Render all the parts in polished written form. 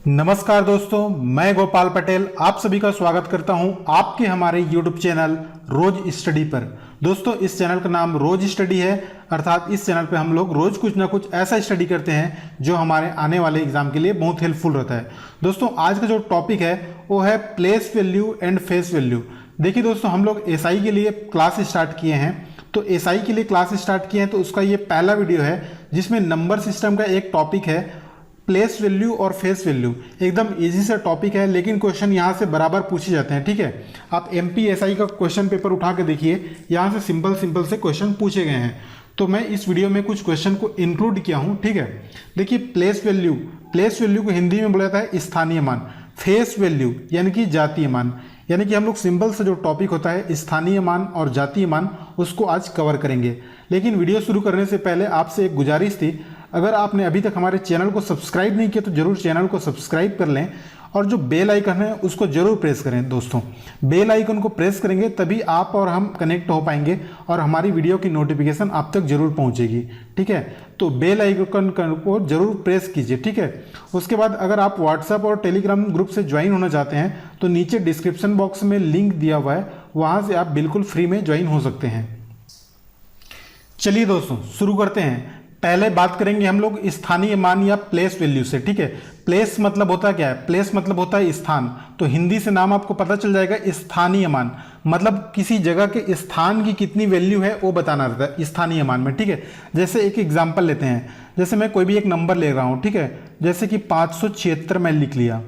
नमस्कार दोस्तों, मैं गोपाल पटेल आप सभी का स्वागत करता हूं आपके हमारे YouTube चैनल रोज स्टडी पर। दोस्तों, इस चैनल का नाम रोज स्टडी है, अर्थात इस चैनल पे हम लोग रोज कुछ ना कुछ ऐसा स्टडी करते हैं जो हमारे आने वाले एग्जाम के लिए बहुत हेल्पफुल रहता है। दोस्तों, आज का जो टॉपिक है वो है place value and face value. देखिए दोस्तों, हम लोग एसआई के लिए क्लास स्टार्ट किए हैं, तो एसआई के लिए क्लास स्टार्ट किए हैं तो उसका ये पहला वीडियो है जिसमें नंबर सिस्टम का एक टॉपिक है प्लेस वैल्यू और फेस वैल्यू। एकदम इजी सा टॉपिक है, लेकिन क्वेश्चन यहाँ से बराबर पूछे जाते हैं। ठीक है, आप एमपीएसआई का क्वेश्चन पेपर उठा के देखिए, यहाँ से सिंपल सिंपल से क्वेश्चन पूछे गए हैं। तो मैं इस वीडियो में कुछ क्वेश्चन को इंक्लूड किया हूँ। ठीक है, देखिए प्लेस वैल्यू को हिंदी में बोला जाता है स्थानीय मान। फेस वैल्यू यानी कि जातीय मान, यानी कि हम लोग सिंपल से जो टॉपिक होता है स्थानीय मान और जातीय मान, उसको आज कवर करेंगे। लेकिन वीडियो शुरू करने से पहले आपसे एक गुजारिश थी, अगर आपने अभी तक हमारे चैनल को सब्सक्राइब नहीं किया तो जरूर चैनल को सब्सक्राइब कर लें और जो बेल आइकन है उसको जरूर प्रेस करें। दोस्तों, बेल आइकन को प्रेस करेंगे तभी आप और हम कनेक्ट हो पाएंगे और हमारी वीडियो की नोटिफिकेशन आप तक जरूर पहुंचेगी। ठीक है, तो बेल आइकन को जरूर प्रेस कीजिए। ठीक है, उसके बाद अगर आप व्हाट्सएप और टेलीग्राम ग्रुप से ज्वाइन होना चाहते हैं तो नीचे डिस्क्रिप्शन बॉक्स में लिंक दिया हुआ है, वहाँ से आप बिल्कुल फ्री में ज्वाइन हो सकते हैं। चलिए दोस्तों, शुरू करते हैं। पहले बात करेंगे हम लोग स्थानीय मान या प्लेस वैल्यू से। ठीक है, प्लेस मतलब होता क्या है? प्लेस मतलब होता है स्थान। तो हिंदी से नाम आपको पता चल जाएगा स्थानीय मान, मतलब किसी जगह के स्थान की कितनी वैल्यू है वो बताना रहता है स्थानीय मान में। ठीक है, जैसे एक एग्जांपल लेते हैं, जैसे मैं कोई भी एक नंबर ले रहा हूँ। ठीक है, जैसे कि 576 मैं लिख लिया,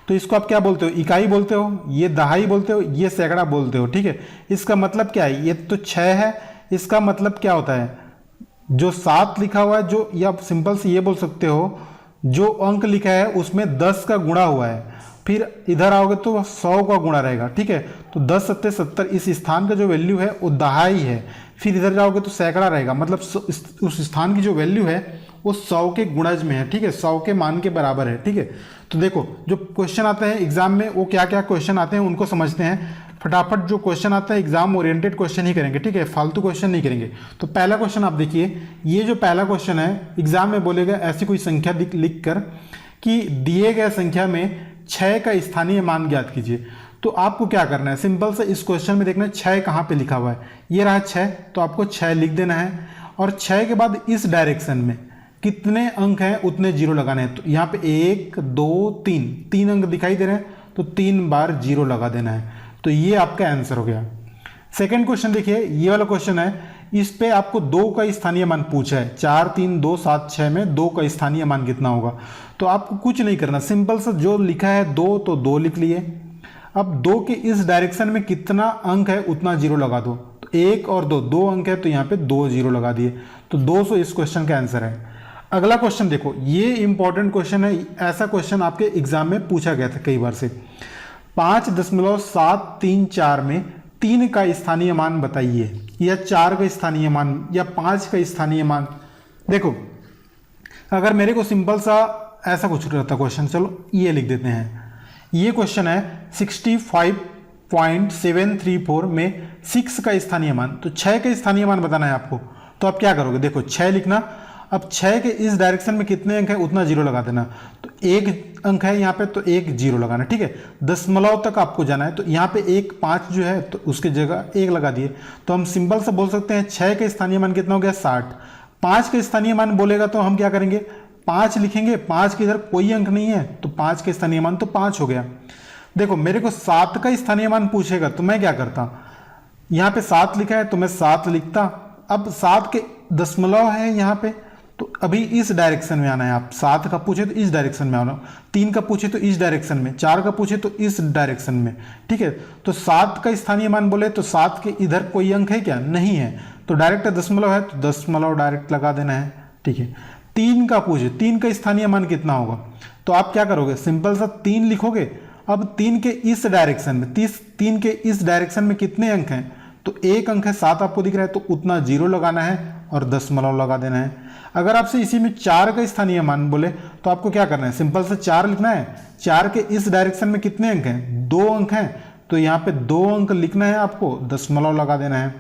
तो इसको आप क्या बोलते हो? इकाई बोलते हो, ये दहाई बोलते हो, ये सैकड़ा बोलते हो। ठीक है, इसका मतलब क्या है? ये तो 6 है, इसका मतलब क्या होता है? जो 7 लिखा हुआ है, जो या सिंपल से ये बोल सकते हो जो अंक लिखा है उसमें 10 का गुणा हुआ है, फिर इधर आओगे तो 100 का गुणा रहेगा। ठीक है, तो 10 सत्ते 70, इस स्थान का जो वैल्यू है वो दहाई है। फिर इधर जाओगे तो सैकड़ा रहेगा, मतलब उस स्थान की जो वैल्यू है वो 100 के गुणज में है। ठीक है, 100 के मान के बराबर है। ठीक है, तो देखो जो क्वेश्चन आते हैं एग्जाम में वो क्या क्या क्वेश्चन आते हैं उनको समझते हैं। फटाफट जो क्वेश्चन आता है एग्जाम ओरिएंटेड क्वेश्चन ही करेंगे। ठीक है, फालतू क्वेश्चन नहीं करेंगे। तो पहला क्वेश्चन आप देखिए, ये जो पहला क्वेश्चन है एग्जाम में बोलेगा ऐसी कोई संख्या लिख कर कि दिए गए संख्या में 6 का स्थानीय मान ज्ञात कीजिए। तो आपको क्या करना है? सिंपल से इस क्वेश्चन में देखना है 6 कहाँ पे लिखा हुआ है। ये रहा 6, तो आपको 6 लिख देना है और 6 के बाद इस डायरेक्शन में कितने अंक हैं उतने जीरो लगाने हैं। तो यहाँ पे 1 2 3 अंक दिखाई दे रहे हैं, तो 3 बार जीरो लगा देना है। तो ये आपका आंसर हो गया। सेकंड क्वेश्चन देखिए, ये वाला क्वेश्चन है, इस पे आपको 2 का स्थानीय मान पूछा है। 4 3 2 7 6 में 2 का स्थानीय मान कितना होगा? तो आपको कुछ नहीं करना, सिंपल सा जो लिखा है 2 तो 2 लिख लिए। अब 2 के इस डायरेक्शन में कितना अंक है उतना जीरो लगा दो। तो 1 और 2 अंक है, तो यहाँ पे 2 जीरो लगा दिए। तो 200 इस क्वेश्चन का आंसर है। अगला क्वेश्चन देखो, ये इंपॉर्टेंट क्वेश्चन है, ऐसा क्वेश्चन आपके एग्जाम में पूछा गया था कई बार से। 5.734 में 3 का स्थानीय मान बताइए, या 4 का स्थानीय मान, या 5 का स्थानीय मान। देखो, अगर मेरे को सिंपल सा ऐसा कुछ रहता क्वेश्चन, चलो ये लिख देते हैं। ये क्वेश्चन है 65.734 में 6 का स्थानीय मान, तो 6 का स्थानीय मान बताना है आपको। तो आप क्या करोगे? देखो 6 लिखना, अब 6 के इस डायरेक्शन में कितने अंक है उतना जीरो लगा देना। तो 1 अंक है यहाँ पे, तो 1 जीरो लगाना। ठीक है, दशमलव तक आपको जाना है, तो यहाँ पे 1 5 जो है तो उसकी जगह 1 लगा दिए। तो हम सिंपल से बोल सकते हैं 6 का स्थानीय मान कितना हो गया? 60। 5 का स्थानीय मान बोलेगा तो हम क्या करेंगे? 5 लिखेंगे, 5 के इधर कोई अंक नहीं है, तो 5 का स्थानीय मान तो 5 हो गया। देखो मेरे को 7 का स्थानीय मान पूछेगा तो मैं क्या करता? यहाँ पे 7 लिखा है तो मैं 7 लिखता। अब 7 के दशमलव है यहाँ पे, तो अभी इस डायरेक्शन में आना है। आप 7 का पूछे तो इस डायरेक्शन में आना, 3 का पूछे तो इस डायरेक्शन में, 4 का पूछे तो इस डायरेक्शन में। ठीक है, तो 7 का स्थानीय मान बोले तो 7 के इधर कोई अंक है क्या? नहीं है, तो डायरेक्ट दशमलव है तो दशमलव डायरेक्ट लगा देना है। ठीक है, 3 का पूछे, 3 का स्थानीय मान कितना होगा? तो आप क्या करोगे? सिंपल सा 3 लिखोगे। अब 3 के इस डायरेक्शन में, 3 के इस डायरेक्शन में कितने अंक हैं? तो 1 अंक है, 7 आपको दिख रहा है, तो उतना जीरो लगाना है और दशमलव लगा देना है। अगर आपसे इसी में 4 का स्थानीय मान बोले तो आपको क्या करना है? सिंपल से 4 लिखना है। 4 के इस डायरेक्शन में कितने अंक हैं? 2 अंक हैं, तो यहाँ पे 2 अंक लिखना है आपको, दशमलव लगा देना है।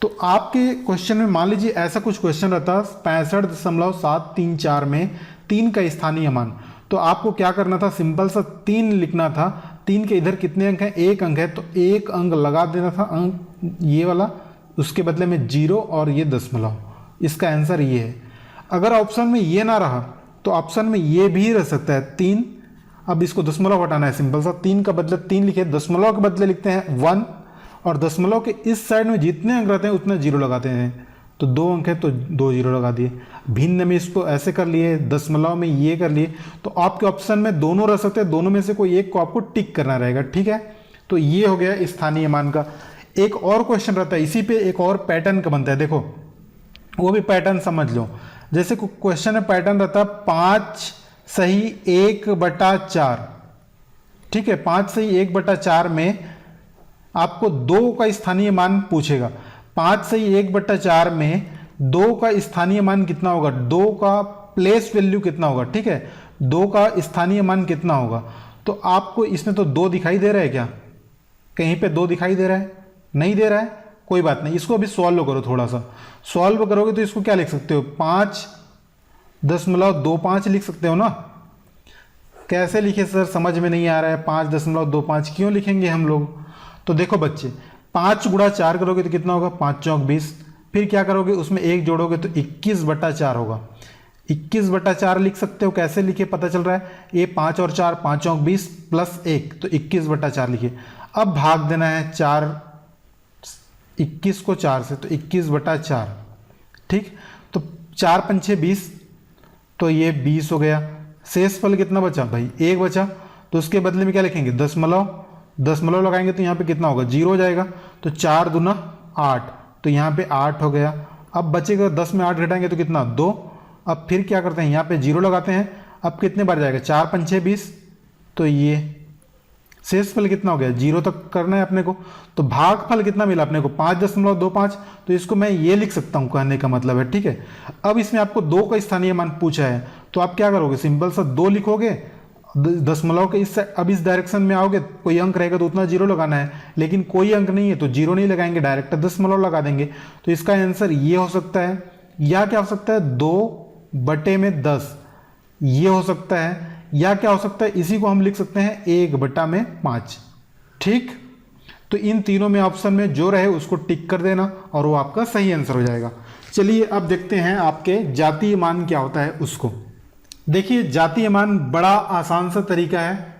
तो आपके क्वेश्चन में मान लीजिए ऐसा कुछ क्वेश्चन रहता 65.734 में 3 का स्थानीय मान, तो आपको क्या करना था, सिंपल सा 3 लिखना था। 3 के इधर कितने अंक हैं, 1 अंक है, तो 1 अंक लगा देना था, अंक ये वाला, उसके बदले में 0 और ये दशमलव। इसका आंसर ये है। अगर ऑप्शन में ये ना रहा तो ऑप्शन में ये भी रह सकता है 3। अब इसको दशमलव हटाना है, सिंपल सा 3 का बदले 3 लिखे, दशमलव के बदले लिखते हैं 1, और दशमलव के इस साइड में जितने अंक रहते हैं उतने 0 लगाते हैं। तो 2 अंक है तो 2 0 लगा दिए। भिन्न में इसको ऐसे कर लिए, दशमलव में ये कर लिए। तो आपके ऑप्शन में दोनों रह सकते हैं, दोनों में से कोई एक को आपको टिक करना रहेगा, ठीक है। तो ये हो गया स्थानीय मान का। एक और क्वेश्चन रहता है इसी पे, एक और पैटर्न का बनता है, देखो वो भी पैटर्न समझ लो। जैसे क्वेश्चन में पैटर्न रहता है 5 सही 1/4, ठीक है। 5 सही 1/4 में आपको 2 का स्थानीय मान पूछेगा। 5 सही 1/4 में 2 का स्थानीय मान कितना होगा, 2 का प्लेस वैल्यू कितना होगा, ठीक है। 2 का स्थानीय मान कितना होगा। तो आपको इसमें तो 2 दिखाई दे रहा है क्या, कहीं पे 2 दिखाई दे रहा है, नहीं दे रहा है, कोई बात नहीं। इसको अभी सॉल्व करो, थोड़ा सा सॉल्व करोगे तो इसको क्या लिख सकते हो, 5.25 लिख सकते हो ना। कैसे लिखे सर, समझ में नहीं आ रहा है, 5.25 क्यों लिखेंगे हम लोग। तो देखो बच्चे, 5 गुणा 4 करोगे तो कितना होगा, 5 चौक 20। फिर क्या करोगे, उसमें 1 जोड़ोगे तो 21/4 होगा। 21/4 लिख सकते हो, कैसे लिखे पता चल रहा है, ये 5 और 4, 5 चौक 20 प्लस 1 तो 21/4 लिखे। अब भाग देना है 21 को 4 से, तो 21/4, ठीक। तो 4 पंछे 20, तो ये 20 हो गया। शेष फल कितना बचा भाई, 1 बचा। तो उसके बदले में क्या लिखेंगे, दशमलव लगाएंगे तो यहाँ पे कितना होगा, 0 हो जाएगा। तो 4 दूना 8, तो यहाँ पे 8 हो गया। अब बचेगा 10 में 8 घटाएंगे तो कितना, 2। अब फिर क्या करते हैं, यहाँ पे 0 लगाते हैं। अब कितने बार जाएगा, 4 पंछे 20, तो ये शेष फल कितना हो गया, 0 तक करना है अपने को। तो भागफल कितना मिला अपने को, 5.25। तो इसको मैं ये लिख सकता हूँ, कहने का मतलब है, ठीक है। अब इसमें आपको 2 का स्थानीय मान पूछा है, तो आप क्या करोगे, सिंपल सा 2 लिखोगे, दशमलव के इस, अब इस डायरेक्शन में आओगे, कोई अंक रहेगा तो उतना 0 लगाना है, लेकिन कोई अंक नहीं है तो 0 नहीं लगाएंगे, डायरेक्ट दशमलव लगा देंगे। तो इसका आंसर ये हो सकता है, या क्या हो सकता है, 2/10 ये हो सकता है, या क्या हो सकता है, इसी को हम लिख सकते हैं 1/5, ठीक। तो इन तीनों में ऑप्शन में जो रहे उसको टिक कर देना और वो आपका सही आंसर हो जाएगा। चलिए अब देखते हैं आपके जातीय मान क्या होता है उसको। देखिए जातीय मान बड़ा आसान सा तरीका है।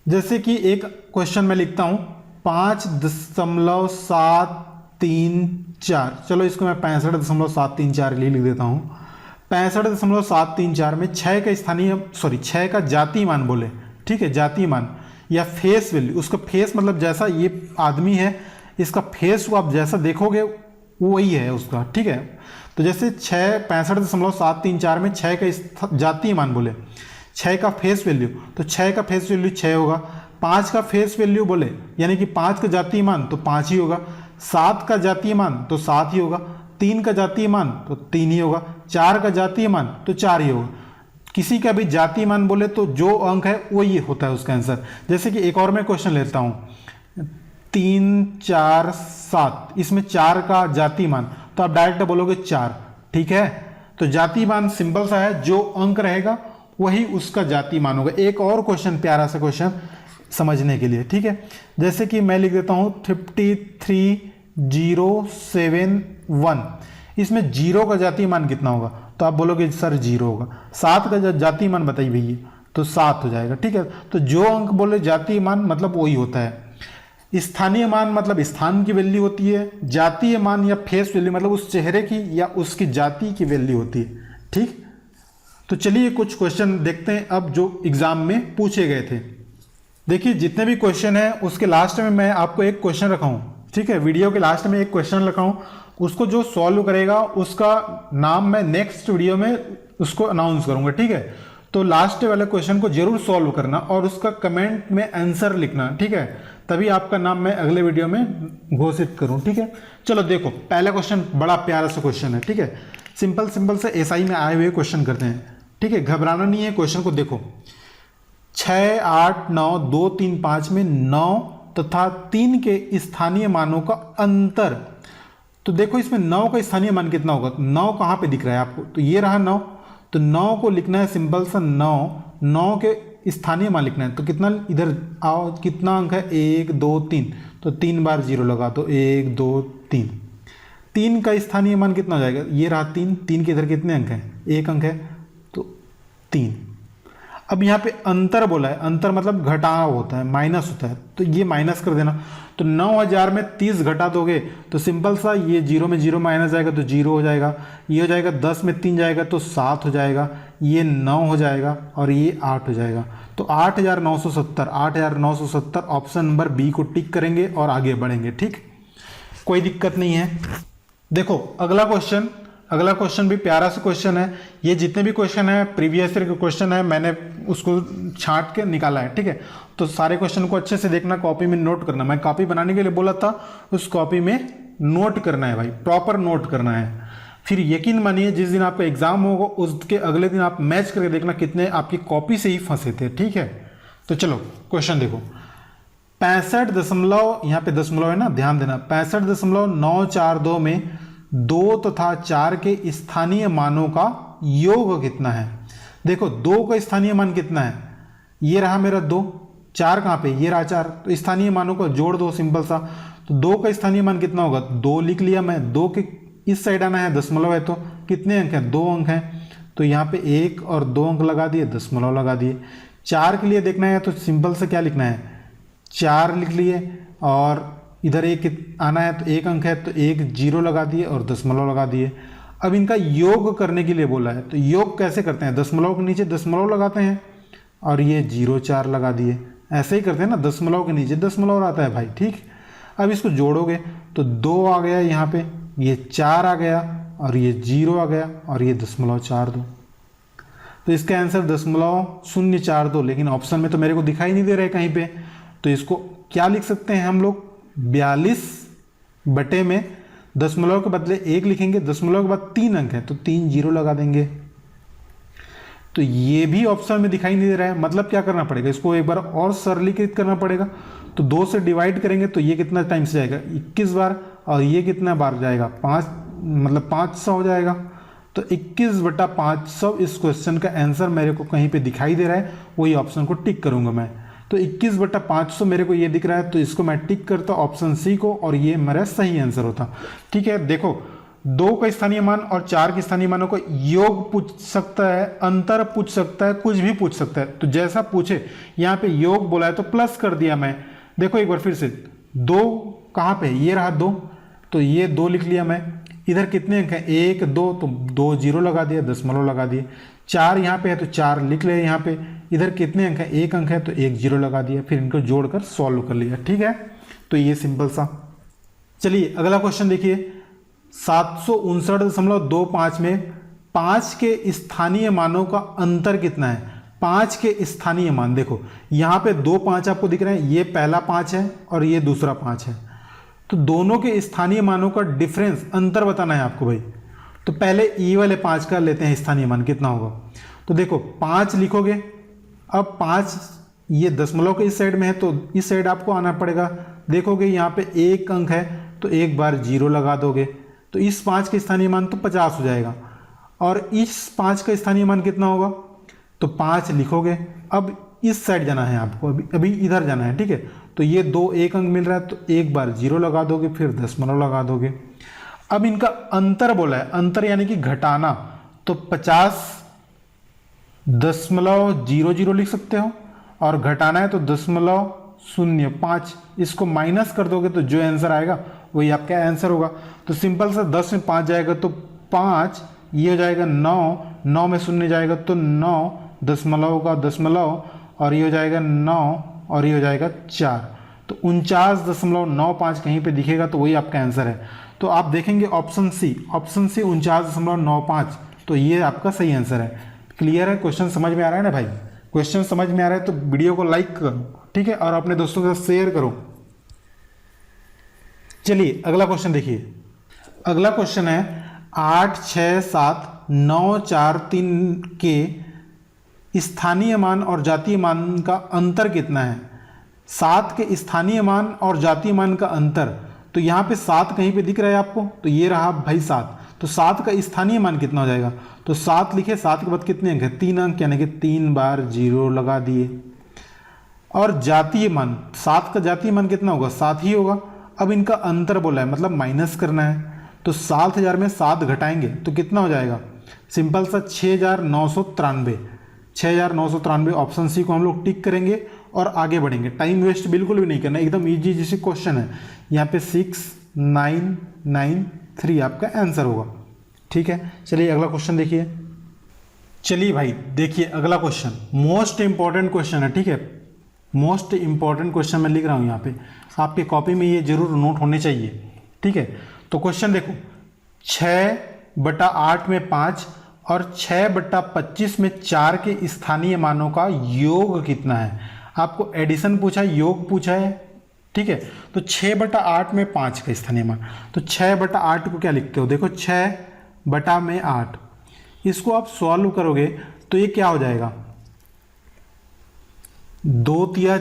जैसे कि एक क्वेश्चन में लिखता हूं 5.734, चलो इसको मैं 65.734 लिए लिख देता हूं। 65.734 में 6 का छः का जातीय मान बोले, ठीक है, जातीय मान या फेस वैल्यू, उसका फेस मतलब जैसा ये आदमी है इसका फेस को आप जैसा देखोगे वही है उसका, ठीक है। तो जैसे 65.734 में 6 का जातीय मान बोले, 6 का फेस वैल्यू, तो 6 का फेस वैल्यू 6 होगा। 5 का फेस वैल्यू बोले यानी कि 5 का जातीय मान तो 5 ही होगा। 7 का जातीय मान तो 7 ही होगा। 3 का जातीय मान तो 3 ही होगा। 4 का जातीय मान तो 4 ही होगा। किसी का भी जातीय मान बोले तो जो अंक है वो ये होता है उसका आंसर। जैसे कि एक और मैं क्वेश्चन लेता हूँ 3 4 7, इसमें 4 का जातीय मान, तो आप डायरेक्ट बोलोगे 4, ठीक है। तो जातीय मान सिंपल सा है, जो अंक रहेगा वही उसका जातीय मान होगा। एक और क्वेश्चन, प्यारा सा क्वेश्चन समझने के लिए, ठीक है। जैसे कि मैं लिख देता हूँ 53071, इसमें 0 का जातीय मान कितना होगा, तो आप बोलोगे सर 0 होगा। 7 का जातीय मान बताइए भैया, तो 7 हो जाएगा, ठीक है। तो जो अंक बोले जातीय मान मतलब वही होता है। स्थानीय मान मतलब स्थान की वैल्यू होती है। जातीय मान या फेस वैल्यू मतलब उस चेहरे की या उसकी जाति की वैल्यू होती है, ठीक। तो चलिए कुछ क्वेश्चन देखते हैं अब जो एग्जाम में पूछे गए थे। देखिए जितने भी क्वेश्चन है उसके लास्ट में मैं आपको एक क्वेश्चन रखा हूँ, ठीक है। वीडियो के लास्ट में एक क्वेश्चन रखा हूँ, उसको जो सॉल्व करेगा उसका नाम मैं नेक्स्ट वीडियो में उसको अनाउंस करूंगा, ठीक है। तो लास्ट वाले क्वेश्चन को जरूर सॉल्व करना और उसका कमेंट में आंसर लिखना, ठीक है। तभी आपका नाम मैं अगले वीडियो में घोषित करूं, ठीक है। चलो देखो पहला क्वेश्चन बड़ा प्यारा सा क्वेश्चन है, ठीक है। सिंपल से एसआई में आए हुए क्वेश्चन करते हैं, ठीक है। घबराना नहीं है, क्वेश्चन को देखो। 6 8 9 2 3 5 में 9 तथा 3 के स्थानीय मानों का अंतर। तो देखो इसमें 9 का स्थानीय मान कितना होगा, 9 कहाँ पे दिख रहा है आपको, तो ये रहा 9। तो 9 को लिखना है सिंपल सा 9 9 के स्थानीय मान लिखना है तो कितना, इधर आओ, कितना अंक है 1 2 3, तो 3 बार 0 लगा दो, 1 2 3। 3 का स्थानीय मान कितना हो जाएगा, ये रहा 3, 3 के इधर कितने अंक हैं, 1 अंक है तो 3। अब यहाँ पे अंतर बोला है, अंतर मतलब घटाव होता है, माइनस होता है, तो ये माइनस कर देना। तो 9000 में 30 घटा दोगे तो सिंपल सा ये 0 में 0 माइनस जाएगा तो 0 हो जाएगा, ये हो जाएगा 10 में 3 जाएगा तो 7 हो जाएगा, ये 9 हो जाएगा और ये 8 हो जाएगा। तो 8970 ऑप्शन नंबर बी को टिक करेंगे और आगे बढ़ेंगे। ठीक, कोई दिक्कत नहीं है। देखो अगला क्वेश्चन भी प्यारा सा क्वेश्चन है। ये जितने भी क्वेश्चन है प्रीवियस ईयर के क्वेश्चन है, मैंने उसको छांट के निकाला है। ठीक है, तो सारे क्वेश्चन को अच्छे से देखना, कॉपी में नोट करना। मैं कॉपी बनाने के लिए बोला था, उस कॉपी में नोट करना है भाई, प्रॉपर नोट करना है। फिर यकीन मानिए जिस दिन आपका एग्जाम होगा उसके अगले दिन आप मैच करके देखना कितने आपकी कॉपी से ही फंसे थे। ठीक है, तो चलो क्वेश्चन देखो। 65 यहाँ पे दशमलव है ना, ध्यान देना। 65.942 में 2 तथा 4 के स्थानीय मानों का योग कितना है। देखो 2 का स्थानीय मान कितना है, ये रहा मेरा 2, 4 कहाँ पे, ये रहा 4, तो स्थानीय मानों को जोड़ दो सिंपल सा। तो 2 का स्थानीय मान कितना होगा, 2 लिख लिया मैं। 2 के इस साइड आना है, दशमलव है तो कितने अंक हैं, 2 अंक हैं, तो यहाँ पे 1 और 2 अंक लगा दिए, दशमलव लगा दिए। 4 के लिए देखना है तो सिंपल से क्या लिखना है, 4 लिख लिए, और इधर 1 आना है तो 1 अंक है तो 1 0 लगा दिए और दशमलव लगा दिए। अब इनका योग करने के लिए बोला है, तो योग कैसे करते हैं, दशमलव के नीचे दशमलव लगाते हैं और ये 0 4 लगा दिए, ऐसे ही करते हैं ना, दशमलव के नीचे दशमलव आता है भाई। ठीक, अब इसको जोड़ोगे तो 2 आ गया यहाँ पे, ये 4 आ गया और ये 0 आ गया और ये दशमलव 42, तो इसका आंसर 0.042। लेकिन ऑप्शन में तो मेरे को दिखाई नहीं दे रहा है कहीं पे, तो इसको क्या लिख सकते हैं हम लोग, 42 बटे में दशमलव के बदले 1 लिखेंगे, दशमलव के बाद 3 अंक है तो 3 0 लगा देंगे। तो ये भी ऑप्शन में दिखाई नहीं दे रहा है, मतलब क्या करना पड़ेगा, इसको एक बार और सरलीकृत करना पड़ेगा। तो 2 से डिवाइड करेंगे तो ये कितना टाइम से जाएगा, 21 बार, और ये कितना बार जाएगा, 5, मतलब 500 हो जाएगा। तो 21/500 इस क्वेश्चन का आंसर मेरे को कहीं पे दिखाई दे रहा है, वही ऑप्शन को टिक करूंगा मैं। तो 21/500 मेरे को ये दिख रहा है, तो इसको मैं टिक करता ऑप्शन सी को, और ये मेरा सही आंसर होता। ठीक है, देखो 2 का स्थानीय मान और 4 के स्थानीय मानों को योग पूछ सकता है, अंतर पूछ सकता है, कुछ भी पूछ सकता है। तो जैसा पूछे, यहाँ पे योग बोला है तो प्लस कर दिया मैं। देखो एक बार फिर से, 2 कहाँ पे, ये रहा 2, तो ये 2 लिख लिया मैं। इधर कितने अंक हैं, 1 2, तो 2 0 लगा दिया, दशमलव लगा दिए। 4 यहाँ पे है तो 4 लिख ले यहाँ पे। इधर कितने अंक है, 1 अंक है तो 1 0 लगा दिया, फिर इनको जोड़कर सॉल्व कर लिया। ठीक है, तो ये सिंपल सा। चलिए अगला क्वेश्चन देखिए। 759.25 में 5 के स्थानीय मानों का अंतर कितना है। 5 के स्थानीय मान, देखो यहाँ पे 2 5 आपको दिख रहे हैं, ये पहला 5 है और ये दूसरा 5 है, तो दोनों के स्थानीय मानों का डिफरेंस, अंतर बताना है आपको भाई। तो पहले ई वाले 5 का लेते हैं स्थानीय मान कितना होगा। तो देखो 5 लिखोगे, अब 5 ये दशमलव के इस साइड में है तो इस साइड आपको आना पड़ेगा। देखोगे यहाँ पे 1 अंक है तो 1 बार 0 लगा दोगे, तो इस 5 का स्थानीय मान तो 50 हो जाएगा, और इस 5 का स्थानीय मान कितना होगा, तो 5 लिखोगे। अब इस साइड जाना है आपको, अभी इधर जाना है। ठीक है, तो ये 2 1 अंक मिल रहा है तो 1 बार 0 लगा दोगे, फिर दशमलव लगा दोगे। अब इनका अंतर बोला है, अंतर यानी कि घटाना, तो 50.00 लिख सकते हो, और घटाना है तो 0.05, इसको माइनस कर दोगे तो जो आंसर आएगा वही आपका आंसर होगा। तो सिंपल सा 10 में 5 जाएगा तो 5, ये हो जाएगा 9, 9 में 0 जाएगा तो 9, दशमलव का दशमलव, और ये हो जाएगा 9, और ये हो जाएगा 4, तो 49.95 कहीं पे दिखेगा तो वही आपका आंसर है। तो आप देखेंगे ऑप्शन सी 49.95, तो ये आपका सही आंसर है। क्लियर है, क्वेश्चन समझ में आ रहा है ना भाई। क्वेश्चन समझ में आ रहा है तो वीडियो को लाइक करो, ठीक है, और अपने दोस्तों के साथ शेयर करो। चलिए अगला क्वेश्चन देखिए। अगला क्वेश्चन है 867.943 के स्थानीय मान और जातीय मान का अंतर कितना है। 7 के स्थानीय मान और जातीय मान का अंतर, तो यहाँ पे 7 कहीं पे दिख रहा है आपको, तो ये रहा भाई 7, तो 7 का स्थानीय मान कितना हो जाएगा, तो 7 लिखे, 7 के बाद कितने अंक है, 3 अंक, यानी कि 3 बार 0 लगा दिए। और जातीय मान, 7 का जातीय मान कितना होगा, 7 ही होगा। अब इनका अंतर बोला है, मतलब माइनस करना है, तो 7000 में 7 घटाएंगे तो कितना हो जाएगा, सिंपल सा 6993। 6993 ऑप्शन सी को हम लोग टिक करेंगे और आगे बढ़ेंगे। टाइम वेस्ट बिल्कुल भी नहीं करना, एकदम इजी जैसे क्वेश्चन है। यहाँ पे 6993 आपका आंसर होगा। ठीक है, चलिए अगला क्वेश्चन देखिए। चलिए भाई देखिए अगला क्वेश्चन, मोस्ट इंपॉर्टेंट क्वेश्चन है। ठीक है, मोस्ट इंपॉर्टेंट क्वेश्चन मैं लिख रहा हूँ यहाँ पे, आपकी कॉपी में ये जरूर नोट होने चाहिए। ठीक है, तो क्वेश्चन देखो, 6/8 में 5 और 6/25 में 4 के स्थानीय मानों का योग कितना है। आपको एडिशन पूछा है, योग पूछा है। ठीक है, तो 6/8 में 5 का स्थानीय मान, तो 6/8 को क्या लिखते हो, देखो 6/8, इसको आप सॉल्व करोगे तो ये क्या हो जाएगा, 2 तिया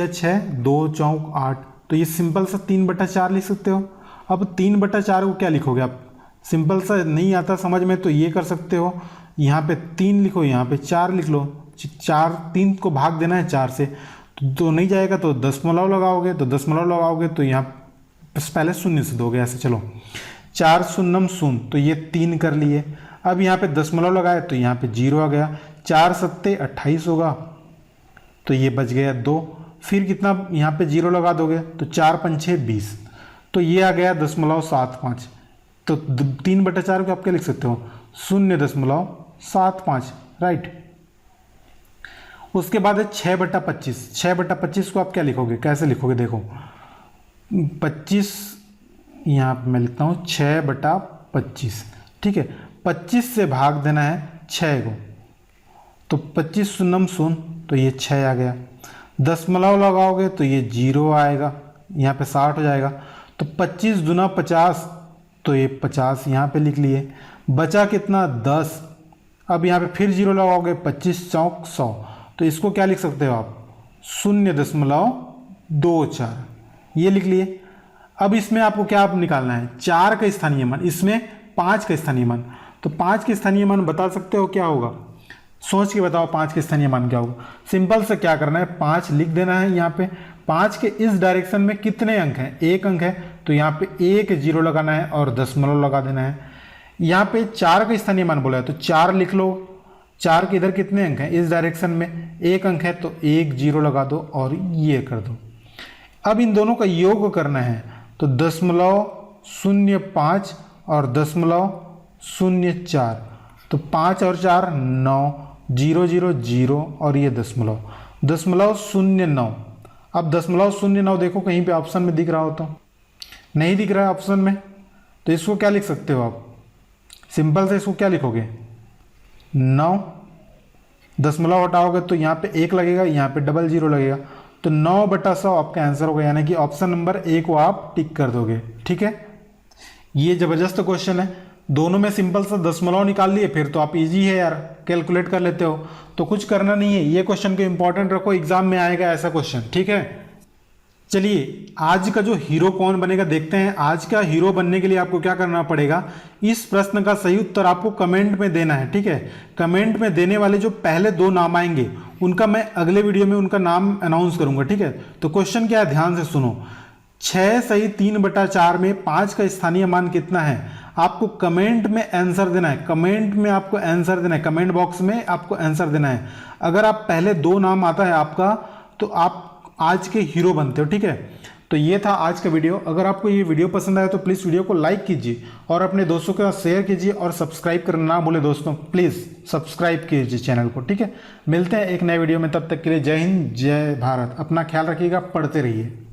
6, 2 चौक 8, तो ये सिंपल सा 3/4 लिख सकते हो। अब 3/4 को क्या लिखोगे आप, सिंपल सा नहीं आता समझ में तो ये कर सकते हो, यहाँ पे 3 लिखो, यहाँ पे 4 लिख लो। 3 को भाग देना है 4 से, तो नहीं जाएगा, तो दशमलव लगाओगे, तो दशमलव लगाओगे तो यहाँ पहले शून्य से दोगे ऐसे। चलो 4 शून्यम शून्य, तो ये 3 कर लिए। अब यहाँ पे दशमलव लगाए तो यहाँ पे 0 आ गया। 4 सत्ते 28 होगा, तो ये बच गया 2। फिर कितना यहाँ पे 0 लगा दोगे तो 4 पंछे 20, तो ये आ गया 0.75। तो 3/4 को आप क्या लिख सकते हो, 0.75, राइट। उसके बाद है 6/25। 6/25 को आप क्या लिखोगे, कैसे लिखोगे, देखो 25, यहाँ पे मैं लिखता हूँ 6/25। ठीक है, 25 से भाग देना है 6 को, तो 25 शून्यम शून्य, तो ये 6 आ गया। दशमलव लगाओगे तो ये 0 आएगा, यहाँ पे 60 हो जाएगा। तो 25 दूना 50, तो ये 50 यहाँ पे लिख लिए। बचा कितना, 10। अब यहाँ पे फिर 0 लगाओगे, 25 चौक 100, तो इसको क्या लिख सकते हो आप, 0.24, ये लिख लिए। अब इसमें आपको क्या निकालना है, 4 का स्थानीय मान, इसमें 5 का स्थानीय मान। तो 5 के स्थानीय मान बता सकते हो क्या होगा, सोच के बताओ 5 के स्थानीय मान क्या होगा। सिंपल से क्या करना है, 5 लिख देना है यहाँ पे। 5 के इस डायरेक्शन में कितने अंक हैं, 1 अंक है, तो यहाँ पे 1 0 लगाना है और दशमलव लगा देना है। यहाँ पे 4 का स्थानीय मान बोला है, तो 4 लिख लो। 4 के इधर कितने अंक हैं, इस डायरेक्शन में 1 अंक है, तो 1 0 लगा दो और ये कर दो। अब इन दोनों का योग करना है, तो 0.05 और 0.04, तो 5 और 4 9, 0 0 0 और ये 0.09। अब 0.09 देखो कहीं पे ऑप्शन में दिख रहा हो, तो नहीं दिख रहा है ऑप्शन में, तो इसको क्या लिख सकते हो आप, सिंपल से इसको क्या लिखोगे, 9। दशमलव हटाओगे तो यहाँ पे 1 लगेगा, यहाँ पे 00 लगेगा, तो 9/100 आपका आंसर होगा, यानी कि ऑप्शन नंबर A को आप टिक कर दोगे। ठीक है, ये जबरदस्त क्वेश्चन है। दोनों में सिंपल सा दशमलव निकाल लिए, फिर तो आप इजी है यार, कैलकुलेट कर लेते हो, तो कुछ करना नहीं है। ये क्वेश्चन को इंपॉर्टेंट रखो, एग्जाम में आएगा ऐसा क्वेश्चन। ठीक है, चलिए आज का जो हीरो कौन बनेगा देखते हैं। आज का हीरो बनने के लिए आपको क्या करना पड़ेगा, इस प्रश्न का सही उत्तर आपको कमेंट में देना है। ठीक है, कमेंट में देने वाले जो पहले 2 नाम आएंगे उनका मैं अगले वीडियो में उनका नाम अनाउंस करूंगा। ठीक है, तो क्वेश्चन क्या है, ध्यान से सुनो। 6 सही 3/4 में 5 का स्थानीय मान कितना है, आपको कमेंट में आंसर देना है। कमेंट में आपको आंसर देना है, कमेंट बॉक्स में आपको आंसर देना है। अगर आप पहले 2 नाम आता है आपका, तो आप आज के हीरो बनते हो। ठीक है, तो ये था आज का वीडियो। अगर आपको ये वीडियो पसंद आया तो प्लीज़ वीडियो को लाइक कीजिए और अपने दोस्तों के साथ शेयर कीजिए, और सब्सक्राइब करना ना भूले दोस्तों, प्लीज़ सब्सक्राइब कीजिए चैनल को। ठीक है, मिलते हैं एक नए वीडियो में, तब तक के लिए जय हिंद जय भारत। अपना ख्याल रखिएगा, पढ़ते रहिए।